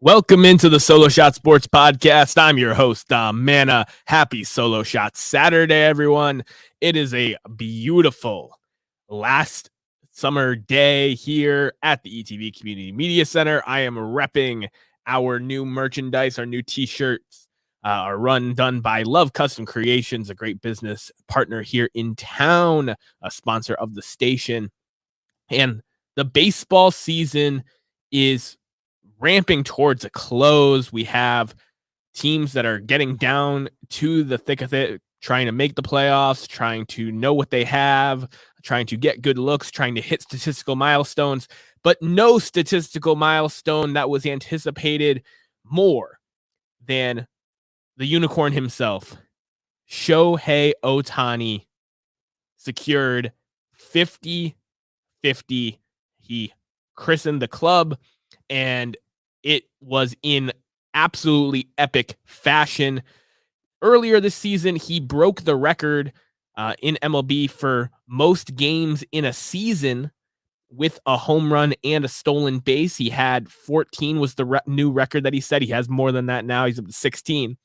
Welcome into the Solo Shot Sports Podcast. I'm your host, Dom Mana. Happy Solo Shot Saturday, everyone. It is a beautiful last summer day here at the ETV Community Media Center. I am repping our new merchandise, our new t-shirts, our run done by Love Custom Creations, a great business partner here in town, a sponsor of the station. And the baseball season is ramping towards a close. We have teams that are getting down to the thick of it, trying to make the playoffs, trying to know what they have, trying to get good looks, trying to hit statistical milestones, but no statistical milestone that was anticipated more than the unicorn himself. Shohei Ohtani secured 50-50. He christened the club, and it was in absolutely epic fashion. Earlier this season, he broke the record in MLB for most games in a season with a home run and a stolen base. He had 14 was the new record that he set. He has more than that now. He's up to 16.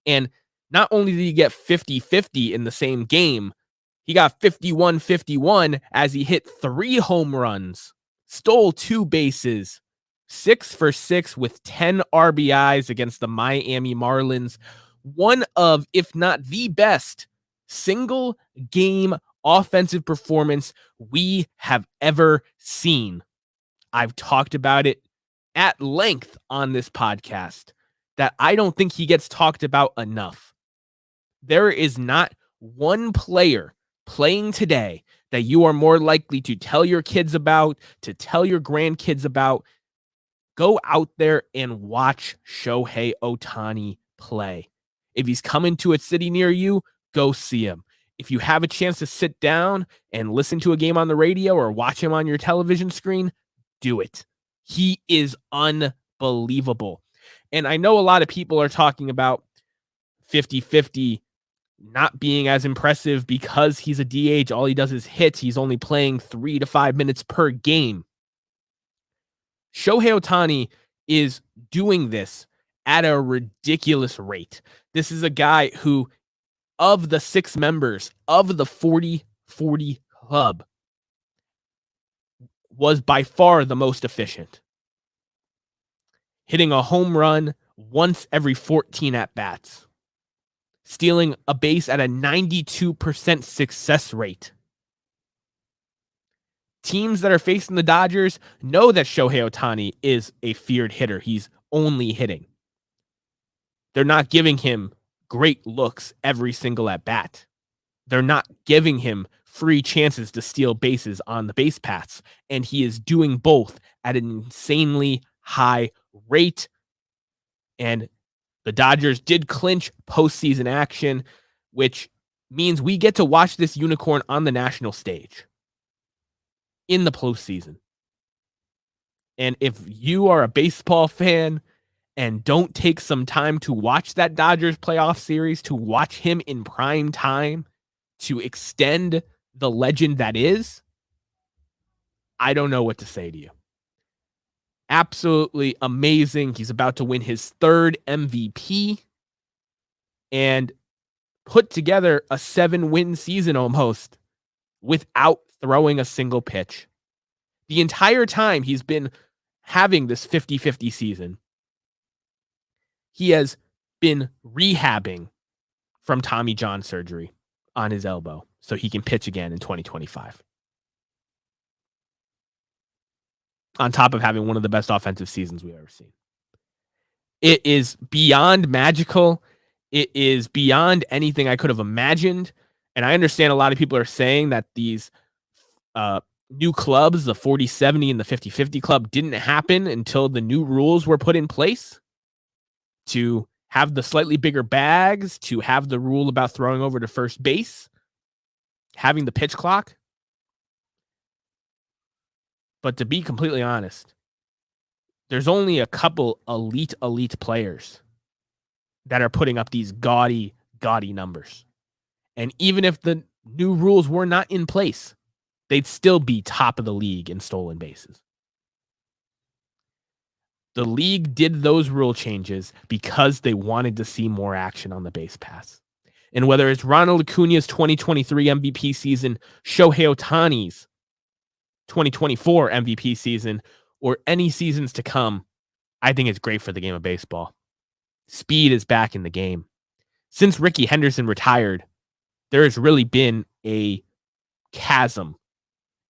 And not only did he get 50-50 in the same game, he got 51-51 as he hit 3 home runs, stole 2 bases, 6 for 6 with 10 RBIs against the Miami Marlins. One of, if not the best, single game offensive performance we have ever seen. I've talked about it at length on this podcast that I don't think he gets talked about enough. There is not one player playing today that you are more likely to tell your kids about, to tell your grandkids about. Go out there and watch Shohei Ohtani play. If he's coming to a city near you, go see him. If you have a chance to sit down and listen to a game on the radio or watch him on your television screen, do it. He is unbelievable. And I know a lot of people are talking about 50-50 not being as impressive because he's a DH. All he does is hits. He's only playing 3 to 5 minutes per game. Shohei Ohtani is doing this at a ridiculous rate. This is a guy who, of the 6 members of the 40-40 club, was by far the most efficient, hitting a home run once every 14 at-bats, stealing a base at a 92% success rate. Teams that are facing the Dodgers know that Shohei Ohtani is a feared hitter. He's only hitting. They're not giving him great looks every single at-bat. They're not giving him free chances to steal bases on the base paths, and he is doing both at an insanely high rate. And the Dodgers did clinch postseason action, which means we get to watch this unicorn on the national stage in the postseason. And if you are a baseball fan and don't take some time to watch that Dodgers playoff series, to watch him in prime time, to extend the legend that is, I don't know what to say to you. Absolutely amazing. He's about to win his 3rd MVP and put together a 7-win season almost without throwing a single pitch. The entire time he's been having this 50-50 season, he has been rehabbing from Tommy John surgery on his elbow so he can pitch again in 2025. On top of having one of the best offensive seasons we've ever seen. It is beyond magical. It is beyond anything I could have imagined. And I understand a lot of people are saying that these new clubs, the 40-70 and the 50-50 club, didn't happen until the new rules were put in place to have the slightly bigger bags, to have the rule about throwing over to first base, having the pitch clock. But to be completely honest, there's only a couple elite players that are putting up these gaudy numbers. And even if the new rules were not in place, they'd still be top of the league in stolen bases. The league did those rule changes because they wanted to see more action on the base pass. And whether it's Ronald Acuna's 2023 MVP season, Shohei Ohtani's 2024 MVP season, or any seasons to come, I think it's great for the game of baseball. Speed is back in the game. Since Rickey Henderson retired, there has really been a chasm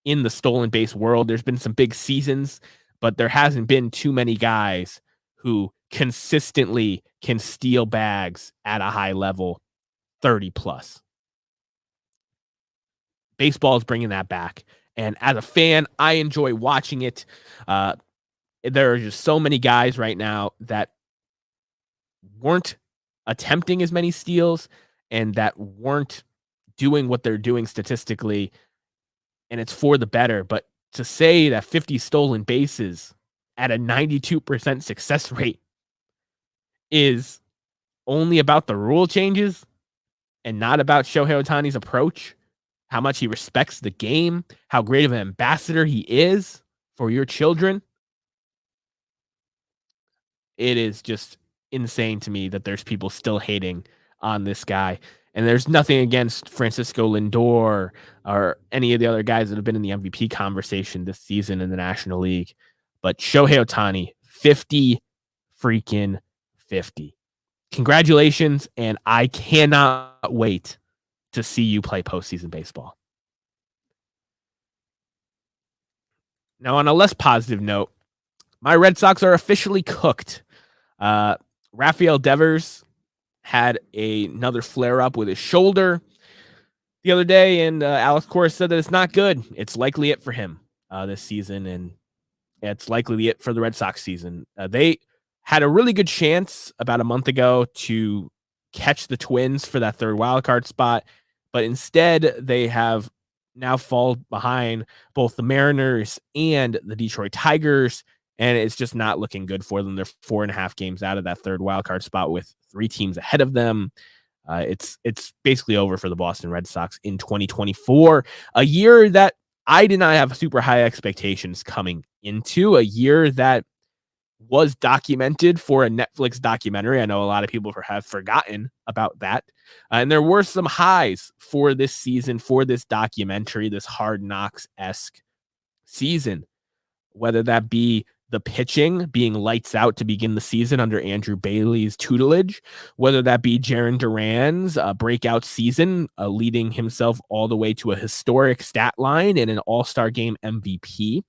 in the stolen base world. There's been some big seasons, but there hasn't been too many guys who consistently can steal bags at a high level, 30 plus. Baseball is bringing that back. And as a fan, I enjoy watching it. There are just so many guys right now that weren't attempting as many steals and that weren't doing what they're doing statistically, and it's for the better. But to say that 50 stolen bases at a 92% success rate is only about the rule changes and not about Shohei Ohtani's approach, how much he respects the game, how great of an ambassador he is for your children, it is just insane to me that there's people still hating on this guy. And there's nothing against Francisco Lindor or any of the other guys that have been in the MVP conversation this season in the National League. But Shohei Ohtani, 50 freaking 50. Congratulations, and I cannot wait to see you play postseason baseball. Now, on a less positive note, my Red Sox are officially cooked. Rafael Devers had another flare-up with his shoulder the other day, and Alex Cora said that it's not good. It's likely it for him this season, and it's likely it for the Red Sox season. They had a really good chance about a month ago to catch the Twins for that third wildcard spot, but instead they have now fallen behind both the Mariners and the Detroit Tigers, and it's just not looking good for them. They're 4.5 games out of that third wildcard spot with 3 teams ahead of them. It's basically over for the Boston Red Sox in 2024, a year that I did not have super high expectations coming into, a year that was documented for a Netflix documentary. I know a lot of people have forgotten about that. And there were some highs for this season, for this documentary, this Hard Knocks-esque season, whether that be the pitching being lights out to begin the season under Andrew Bailey's tutelage, whether that be Jarren Duran's breakout season, leading himself all the way to a historic stat line and an all-star game MVP,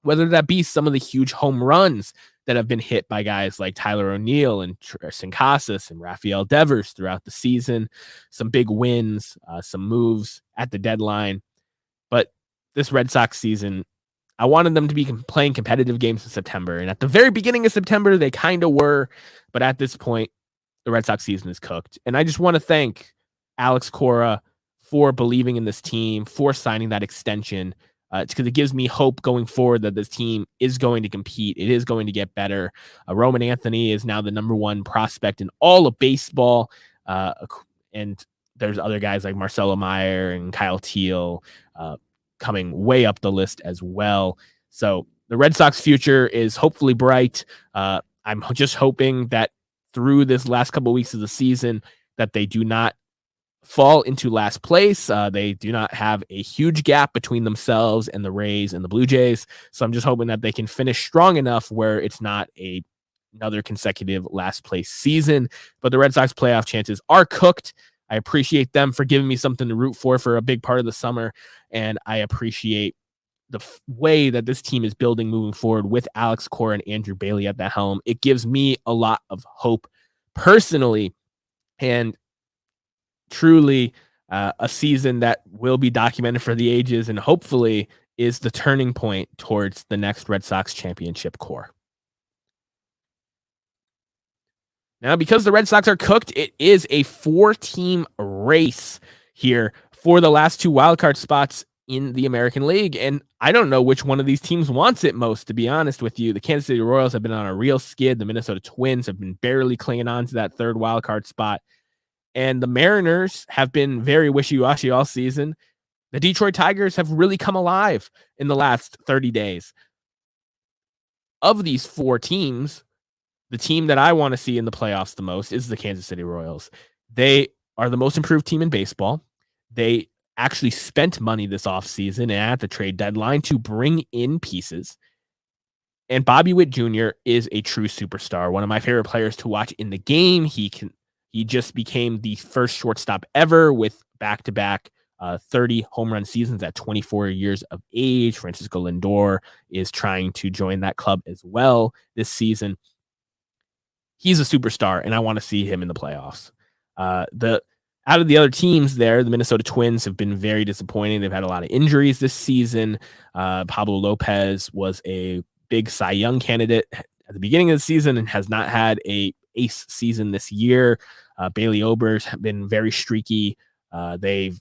whether that be some of the huge home runs that have been hit by guys like Tyler O'Neill and Tristan Casas and Rafael Devers throughout the season, some big wins, some moves at the deadline. But this Red Sox season, I wanted them to be playing competitive games in September. And at the very beginning of September, they kind of were. But at this point, the Red Sox season is cooked. And I just want to thank Alex Cora for believing in this team, for signing that extension. It's because it gives me hope going forward that this team is going to compete. It is going to get better. Roman Anthony is now the number 1 prospect in all of baseball. And there's other guys like Marcelo Meyer and Kyle Teal coming way up the list as well. So the Red Sox future is hopefully bright. I'm just hoping that through this last couple of weeks of the season that they do not fall into last place. They do not have a huge gap between themselves and the Rays and the Blue Jays. So I'm just hoping that they can finish strong enough where it's not another consecutive last place season. But the Red Sox playoff chances are cooked. I appreciate them for giving me something to root for a big part of the summer. And I appreciate the way that this team is building moving forward with Alex Cora and Andrew Bailey at the helm. It gives me a lot of hope personally, and truly a season that will be documented for the ages and hopefully is the turning point towards the next Red Sox championship core. Now, because the Red Sox are cooked, it is a 4-team race here for the last 2 wildcard spots in the American League. And I don't know which one of these teams wants it most, to be honest with you. The Kansas City Royals have been on a real skid. The Minnesota Twins have been barely clinging on to that 3rd wildcard spot. And the Mariners have been very wishy-washy all season. The Detroit Tigers have really come alive in the last 30 days. of these four teams, the team that I want to see in the playoffs the most is the Kansas City Royals. They are the most improved team in baseball. They actually spent money this offseason and at the trade deadline to bring in pieces. And Bobby Witt Jr. is a true superstar, one of my favorite players to watch in the game. He just became the first shortstop ever with back-to-back 30 home run seasons at 24 years of age. Francisco Lindor is trying to join that club as well this season. He's a superstar, and I want to see him in the playoffs. Out of the other teams there, the Minnesota Twins have been very disappointing. They've had a lot of injuries this season. Pablo Lopez was a big Cy Young candidate at the beginning of the season and has not had a ace season this year. Bailey Ober's have been very streaky. They've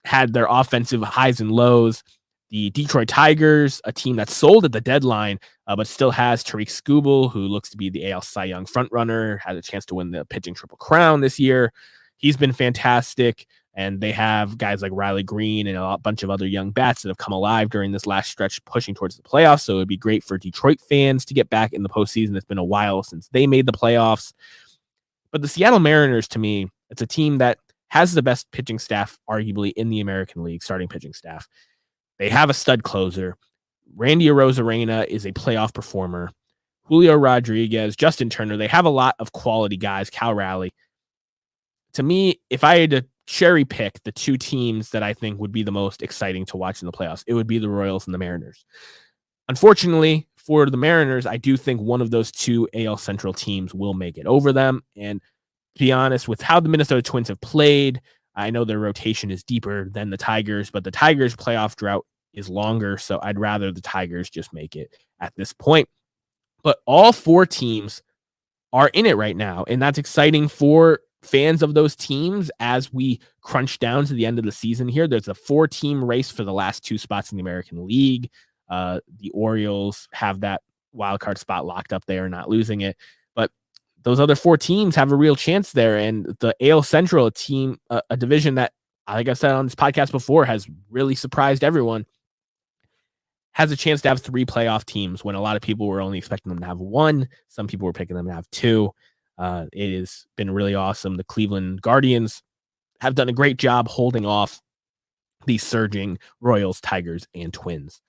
had their offensive highs and lows. The Detroit Tigers, a team that's sold at the deadline, but still has Tariq Skubal, who looks to be the AL Cy Young frontrunner, has a chance to win the pitching Triple Crown this year. He's been fantastic, and they have guys like Riley Green and a bunch of other young bats that have come alive during this last stretch pushing towards the playoffs, so it would be great for Detroit fans to get back in the postseason. It's been a while since they made the playoffs. But the Seattle Mariners, to me, it's a team that has the best pitching staff, arguably, in the American League, starting pitching staff. They have a stud closer. Randy Arozarena is a playoff performer. Julio Rodriguez, Justin Turner, they have a lot of quality guys. Cal Raleigh. To me, if I had to cherry pick the two teams that I think would be the most exciting to watch in the playoffs, it would be the Royals and the Mariners. Unfortunately, for the Mariners, I do think one of those two AL Central teams will make it over them. And to be honest, with how the Minnesota Twins have played, I know their rotation is deeper than the Tigers, but the Tigers' playoff drought is longer, so I'd rather the Tigers just make it at this point. But all four teams are in it right now, and that's exciting for fans of those teams as we crunch down to the end of the season here. There's a 4-team race for the last 2 spots in the American League. The Orioles have that wild card spot locked up. They are not losing it, but those other 4 teams have a real chance there. And the AL Central, a division that, like I said on this podcast before, has really surprised everyone, has a chance to have 3 playoff teams when a lot of people were only expecting them to have 1. Some people were picking them to have 2. It has been really awesome. The Cleveland Guardians have done a great job holding off the surging Royals, Tigers, and Twins.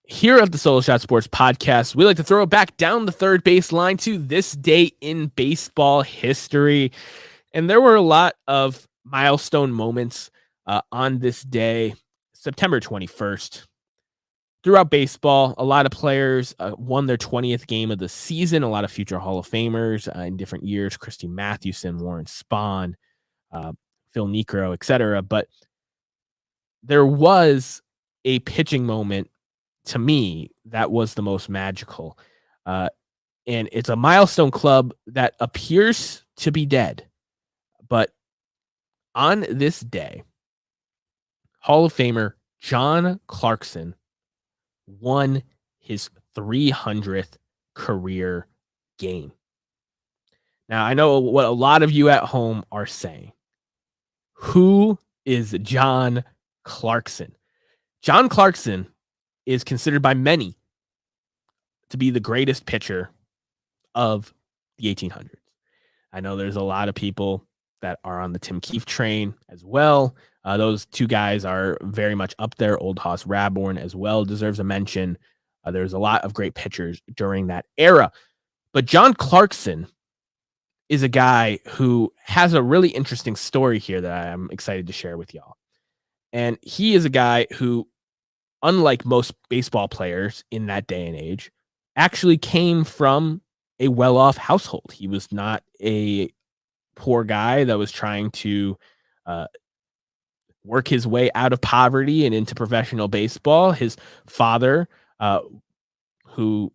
Here at the Solo Shot Sports Podcast, we like to throw it back down the third baseline to this day in baseball history. And there were a lot of milestone moments on this day, September 21st. Throughout baseball, a lot of players won their 20th game of the season. A lot of future Hall of Famers in different years, Christy Mathewson, Warren Spahn, Phil Niekro, etc. But there was a pitching moment to me that was the most magical. And it's a milestone club that appears to be dead. But on this day, Hall of Famer John Clarkson won his 300th career game. Now, I know what a lot of you at home are saying. Who is John Clarkson? John Clarkson is considered by many to be the greatest pitcher of the 1800s. I know there's a lot of people that are on the Tim Keefe train as well. Those 2 guys are very much up there. Old Hoss Radbourn as well deserves a mention. There's a lot of great pitchers during that era. But John Clarkson is a guy who has a really interesting story here that I'm excited to share with y'all. And he is a guy who, unlike most baseball players in that day and age, actually came from a well-off household. He was not a poor guy that was trying to work his way out of poverty and into professional baseball. His father, who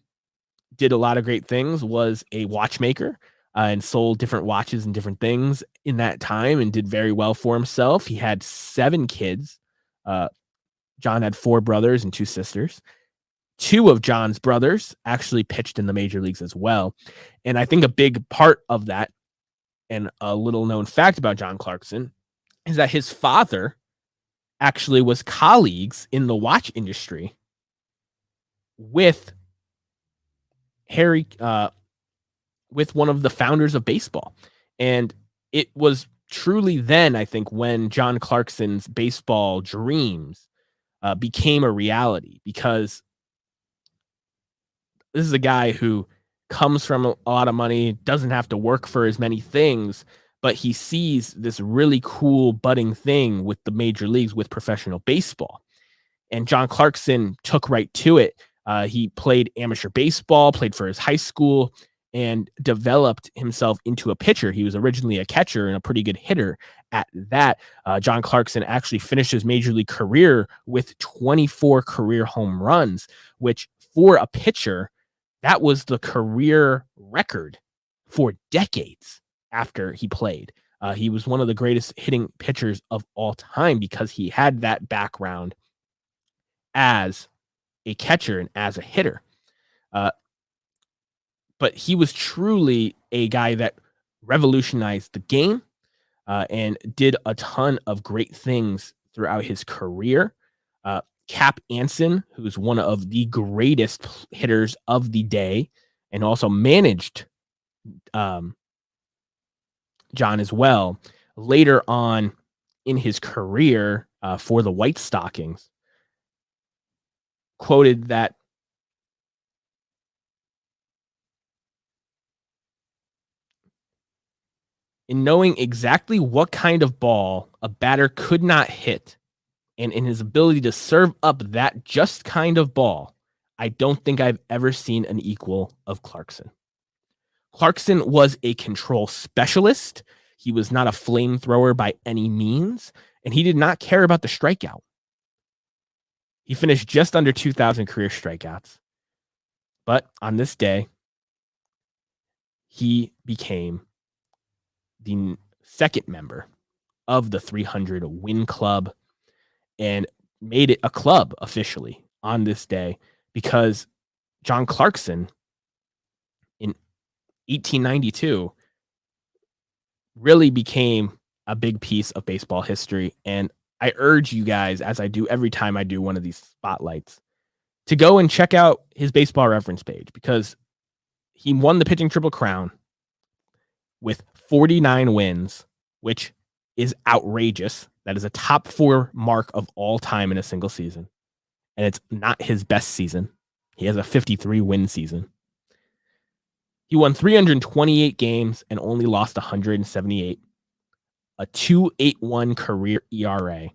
did a lot of great things, was a watchmaker and sold different watches and different things in that time and did very well for himself. He had 7 kids. John had 4 brothers and 2 sisters. 2 of John's brothers actually pitched in the major leagues as well. And I think a big part of that, and a little known fact about John Clarkson, is that his father actually was colleagues in the watch industry with Harry, with one of the founders of baseball. And it was truly then, I think, when John Clarkson's baseball dreams became a reality, because this is a guy who comes from a lot of money, doesn't have to work for as many things, but he sees this really cool budding thing with the major leagues, with professional baseball. And John Clarkson took right to it. He played amateur baseball, played for his high school, and developed himself into a pitcher. He was originally a catcher and a pretty good hitter at that. John Clarkson actually finished his major league career with 24 career home runs, which for a pitcher, that was the career record for decades after he played. He was one of the greatest hitting pitchers of all time because he had that background as a catcher and as a hitter. But he was truly a guy that revolutionized the game and did a ton of great things throughout his career. Cap Anson, who's one of the greatest hitters of the day, and also managed John as well later on in his career for the White Stockings, quoted that in knowing exactly what kind of ball a batter could not hit, and in his ability to serve up that just kind of ball, I don't think I've ever seen an equal of Clarkson. Clarkson was a control specialist. He was not a flamethrower by any means, and he did not care about the strikeout. He finished just under 2,000 career strikeouts. But on this day, he became the second member of the 300 win club and made it a club officially on this day, because John Clarkson in 1892 really became a big piece of baseball history. And I urge you guys, as I do every time I do one of these spotlights, to go and check out his baseball reference page, because he won the pitching triple crown with 49 wins, which is outrageous. That is a top 4 mark of all time in a single season. And it's not his best season. He has a 53 win season. He won 328 games and only lost 178. A 2.81 career ERA.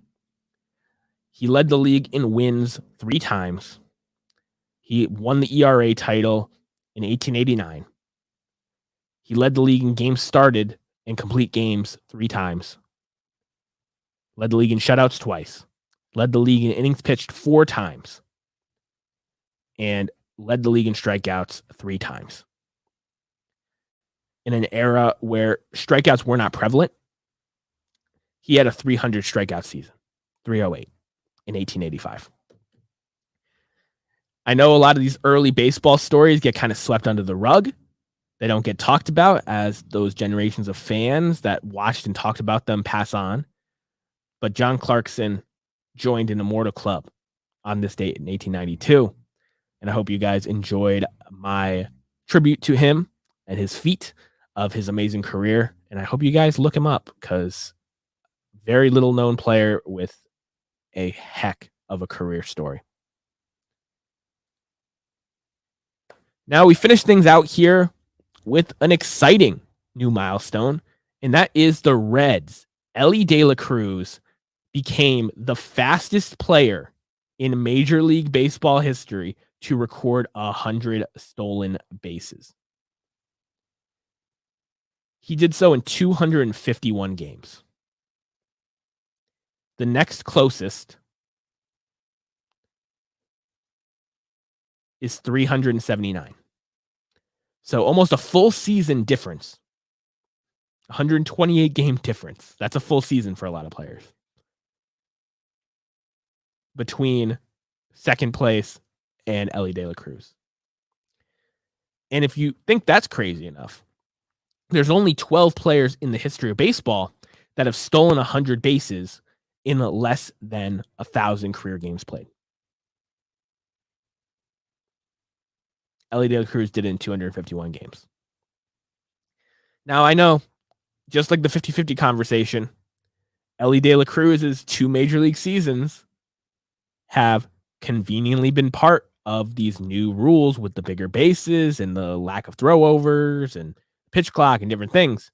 He led the league in wins 3 times. He won the ERA title in 1889. He led the league in games started and complete games 3 times. Led the league in shutouts twice. Led the league in innings pitched 4 times. And led the league in strikeouts 3 times. In an era where strikeouts were not prevalent, he had a 300 strikeout season, 308 in 1885. I know a lot of these early baseball stories get kind of swept under the rug. They don't get talked about as those generations of fans that watched and talked about them pass on. But John Clarkson joined an immortal club on this date in 1892. And I hope you guys enjoyed my tribute to him and his feat of his amazing career. And I hope you guys look him up, because very little known player with a heck of a career story. Now we finish things out here with an exciting new milestone, and that is the Reds. Elly De La Cruz became the fastest player in Major League Baseball history to record 100 stolen bases. He did so in 251 games. The next closest is 379. So almost a full season difference. 128 game difference. That's a full season for a lot of players. Between second place and Elly De La Cruz. And if you think that's crazy enough, there's only 12 players in the history of baseball that have stolen 100 bases in less than 1,000 career games played. Ellie De La Cruz did it in 251 games. Now, I know, just like the 50-50 conversation, Ellie De La Cruz's 2 major league seasons have conveniently been part of these new rules with the bigger bases and the lack of throwovers and pitch clock and different things.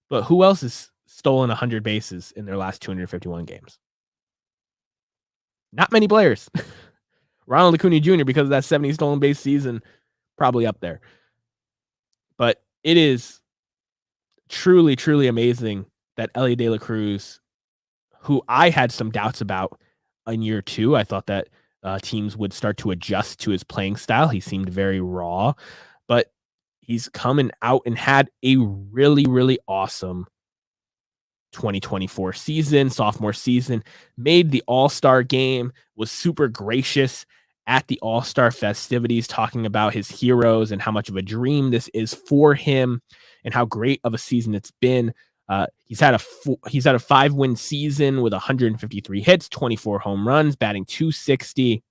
But who else has stolen 100 bases in their last 251 games? Not many players. Ronald Acuna Jr., because of that 70 stolen base season, probably up there. But it is truly, truly amazing that Ellie De La Cruz, who I had some doubts about in year 2, I thought that teams would start to adjust to his playing style. He seemed very raw, but he's coming out and had a really, really awesome 2024 season, sophomore season, made the All-Star game, was super gracious at the All-Star festivities, talking about his heroes and how much of a dream this is for him and how great of a season it's been. He's had a 5-win season with 153 hits, 24 home runs, batting .260,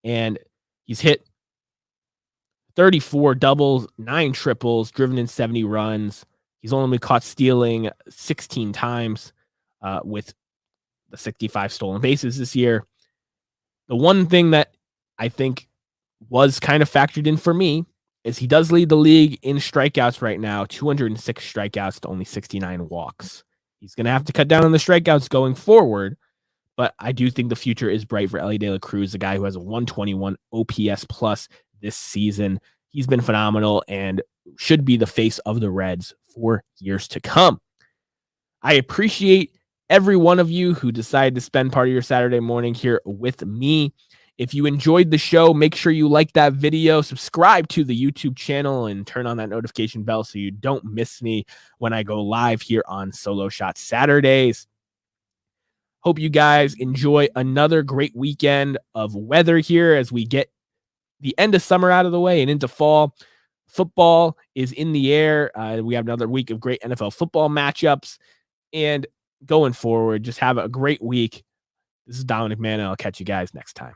and he's hit 34 doubles, 9 triples, driven in 70 runs. He's only been caught stealing 16 times with the 65 stolen bases this year. The one thing that I think was kind of factored in for me is he does lead the league in strikeouts right now, 206 strikeouts to only 69 walks. He's going to have to cut down on the strikeouts going forward, but I do think the future is bright for Ellie De La Cruz, the guy who has a 121 OPS plus this season. He's been phenomenal and should be the face of the Reds for years to come. I appreciate every one of you who decided to spend part of your Saturday morning here with me. If you enjoyed the show, make sure you like that video, subscribe to the YouTube channel, and turn on that notification bell so you don't miss me when I go live here on Solo Shot Saturdays. Hope you guys enjoy another great weekend of weather here as we get the end of summer out of the way and into fall. Football is in the air. We have another week of great NFL football matchups. And going forward, just have a great week. This is Dominic Mann, and I'll catch you guys next time.